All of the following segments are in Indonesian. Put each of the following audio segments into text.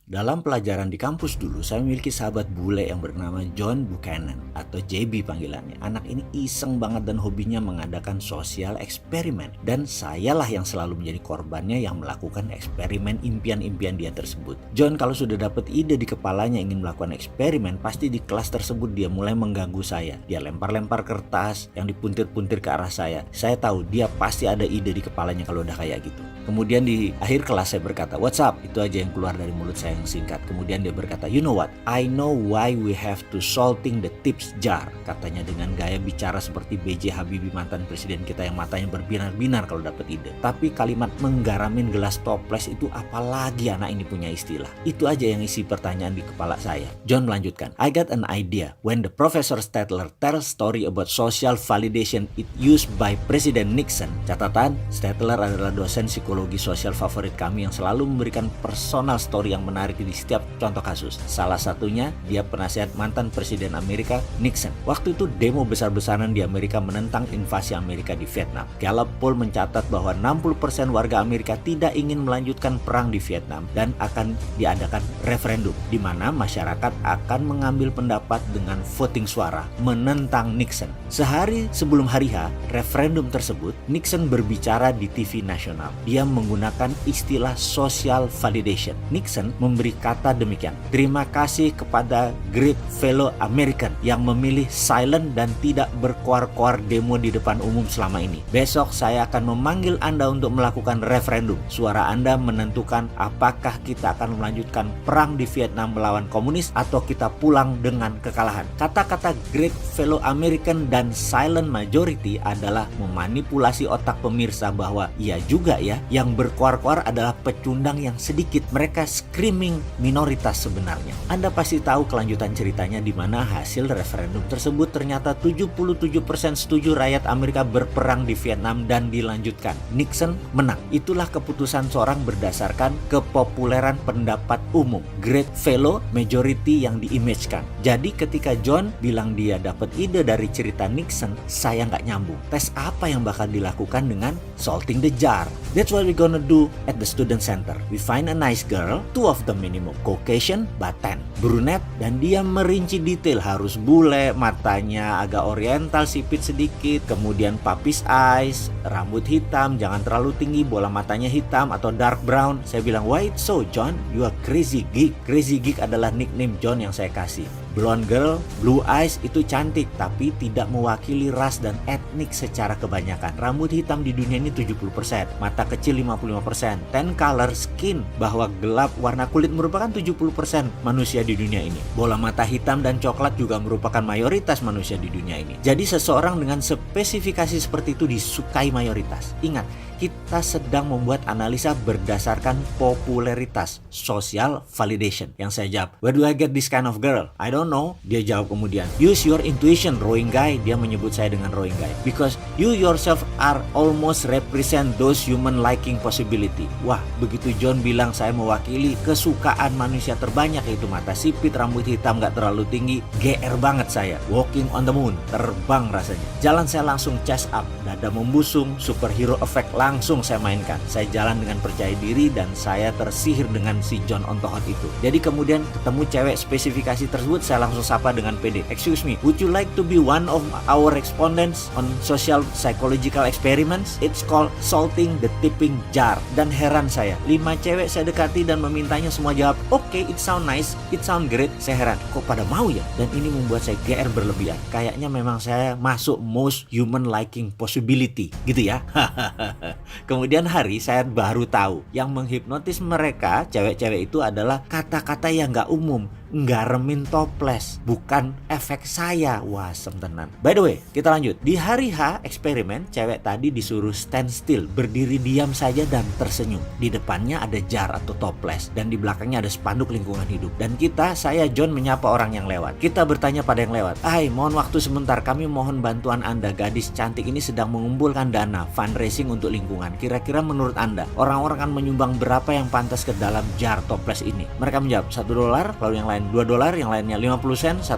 Dalam pelajaran di kampus dulu, saya memiliki sahabat bule yang bernama John Buchanan atau JB panggilannya. Anak ini iseng banget dan hobinya mengadakan sosial eksperimen. Dan sayalah yang selalu menjadi korbannya yang melakukan eksperimen impian-impian dia tersebut. John kalau sudah dapat ide di kepalanya ingin melakukan eksperimen, pasti di kelas tersebut dia mulai mengganggu saya. Dia lempar-lempar kertas yang dipuntir-puntir ke arah saya. Saya tahu dia pasti ada ide di kepalanya kalau udah kayak gitu. Kemudian di akhir kelas saya berkata, "What's up?" Itu aja yang keluar dari mulut saya yang singkat. Kemudian dia berkata, "You know what? I know why we have to salting the tips jar." Katanya dengan gaya bicara seperti B.J. Habibie, mantan presiden kita yang matanya berbinar-binar kalau dapat ide. Tapi kalimat menggaramin gelas toples itu apalagi anak ini punya istilah. Itu aja yang isi pertanyaan di kepala saya. John melanjutkan, "I got an idea. When the Professor Statler tells story about social validation it used by President Nixon." Catatan, Statler adalah dosen psikologi sosial favorit kami yang selalu memberikan personal story yang menarik di setiap contoh kasus. Salah satunya, dia penasihat mantan Presiden Amerika Nixon. Waktu itu demo besar-besaran di Amerika menentang invasi Amerika di Vietnam. Gallup poll mencatat bahwa 60% warga Amerika tidak ingin melanjutkan perang di Vietnam dan akan diadakan referendum di mana masyarakat akan mengambil pendapat dengan voting suara menentang Nixon. Sehari sebelum hari H, referendum tersebut, Nixon berbicara di TV nasional. Dia menggunakan istilah social validation. Nixon memberi kata demikian, "Terima kasih kepada great fellow American yang memilih silent dan tidak berkoar-koar demo di depan umum selama ini. Besok saya akan memanggil Anda untuk melakukan referendum. Suara Anda menentukan apakah kita akan melanjutkan perang di Vietnam melawan komunis atau kita pulang dengan kekalahan." Kata-kata great fellow American dan silent majority adalah memanipulasi otak pemirsa bahwa iya juga ya, yang berkoar-koar adalah pecundang yang sedikit. Mereka screaming minoritas sebenarnya. Anda pasti tahu kelanjutan ceritanya di mana hasil referendum tersebut ternyata 77% setuju rakyat Amerika berperang di Vietnam dan dilanjutkan. Nixon menang. Itulah keputusan seorang berdasarkan kepopuleran pendapat umum. Great fellow majority yang diimagekan. Jadi ketika John bilang dia dapat ide dari cerita Nixon, saya nggak nyambung. Tes apa yang bakal dilakukan dengan salting the jar? That's what we're gonna do at the student center. We find a nice girl, two of them minimum, Caucasian but tan, brunette, dan dia merinci detail harus bule, matanya agak oriental, sipit sedikit, kemudian puppies eyes, rambut hitam, jangan terlalu tinggi, bola matanya hitam atau dark brown. Saya bilang, "Why it's so, John? You are crazy geek." Crazy geek adalah nickname John yang saya kasih. Blonde girl, blue eyes itu cantik tapi tidak mewakili ras dan etnik secara kebanyakan. Rambut hitam di dunia ini 70%, mata kecil 55%, tan color skin bahwa gelap warna kulit merupakan 70% manusia di dunia ini. Bola mata hitam dan coklat juga merupakan mayoritas manusia di dunia ini. Jadi seseorang dengan spesifikasi seperti itu disukai mayoritas. Ingat, kita sedang membuat analisa berdasarkan popularitas, social validation. Yang saya jawab, "Where do I get this kind of girl? I don't know." Dia jawab kemudian, "Use your intuition, rowing guy." Dia menyebut saya dengan rowing guy. "Because you yourself are almost represent those human liking possibility." Wah, begitu John bilang saya mewakili kesukaan manusia terbanyak, yaitu mata sipit, rambut hitam gak terlalu tinggi, GR banget saya. Walking on the moon, terbang rasanya. Jalan saya langsung chest up, dada membusung, superhero effect langsung saya mainkan. Saya jalan dengan percaya diri dan saya tersihir dengan si John on the hot itu. Jadi kemudian ketemu cewek spesifikasi tersebut, saya langsung sapa dengan pede. "Excuse me, would you like to be one of our respondents on social psychological experiments? It's called salting the tipping jar." Dan heran saya, 5 cewek saya dekati dan memintanya semua jawab, "Okay, it sound nice, it sound great." Saya heran, kok pada mau ya? Dan ini membuat saya GR berlebihan. Kayaknya memang saya masuk most human liking possibility gitu ya. Kemudian hari saya baru tahu yang menghipnotis mereka cewek-cewek itu adalah kata-kata yang gak umum, nggaremin toples, bukan efek saya. Wah, tenan. By the way, kita lanjut. Di hari H eksperimen, cewek tadi disuruh stand still, berdiri diam saja dan tersenyum. Di depannya ada jar atau toples dan di belakangnya ada spanduk lingkungan hidup. Dan saya John menyapa orang yang lewat. Kita bertanya pada yang lewat, "Hai, mohon waktu sebentar, kami mohon bantuan Anda. Gadis cantik ini sedang mengumpulkan dana fundraising untuk lingkungan. Kira-kira menurut Anda, orang-orang akan menyumbang berapa yang pantas ke dalam jar toples ini?" Mereka menjawab, $1. Lalu yang lain $2, yang lainnya 50 sen, $1,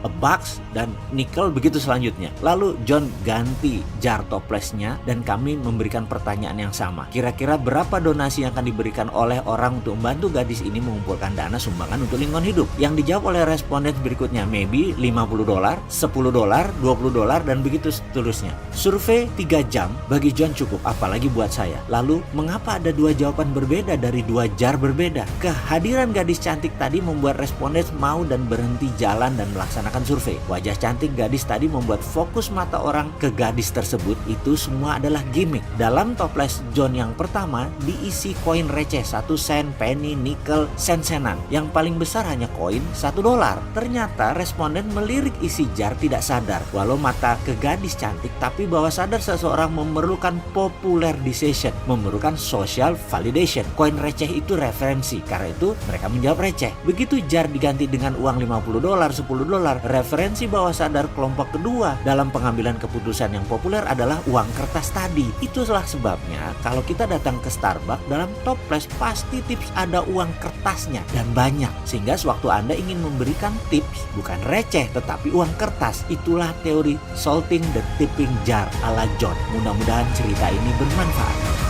a bucks, dan nickel, begitu selanjutnya. Lalu John ganti jar toplesnya dan kami memberikan pertanyaan yang sama. Kira-kira berapa donasi yang akan diberikan oleh orang untuk membantu gadis ini mengumpulkan dana sumbangan untuk lingkungan hidup? Yang dijawab oleh responden berikutnya, maybe $50, $10, $20, dan begitu seterusnya. Survei 3 jam bagi John cukup, apalagi buat saya. Lalu, mengapa ada 2 jawaban berbeda dari 2 jar berbeda? Kehadiran gadis cantik tadi membuat responden mau dan berhenti jalan dan melaksanakan survei. Wajah cantik gadis tadi membuat fokus mata orang ke gadis tersebut. Itu semua adalah gimmick. Dalam toples John yang pertama diisi koin receh 1 sen, penny, nickel, sen-senan. Yang paling besar hanya koin $1. Ternyata responden melirik isi jar tidak sadar, walau mata ke gadis cantik, tapi bahwa sadar seseorang memerlukan popularization, memerlukan social validation. Koin receh itu referensi, karena itu mereka menjawab receh. Begitu jar diganti dengan uang $50, $10, referensi bawah sadar kelompok kedua dalam pengambilan keputusan yang populer adalah uang kertas tadi. Itulah sebabnya kalau kita datang ke Starbucks, dalam toples pasti tips ada uang kertasnya dan banyak, sehingga sewaktu Anda ingin memberikan tips bukan receh tetapi uang kertas. Itulah teori salting the tipping jar ala John. Mudah-mudahan cerita ini bermanfaat.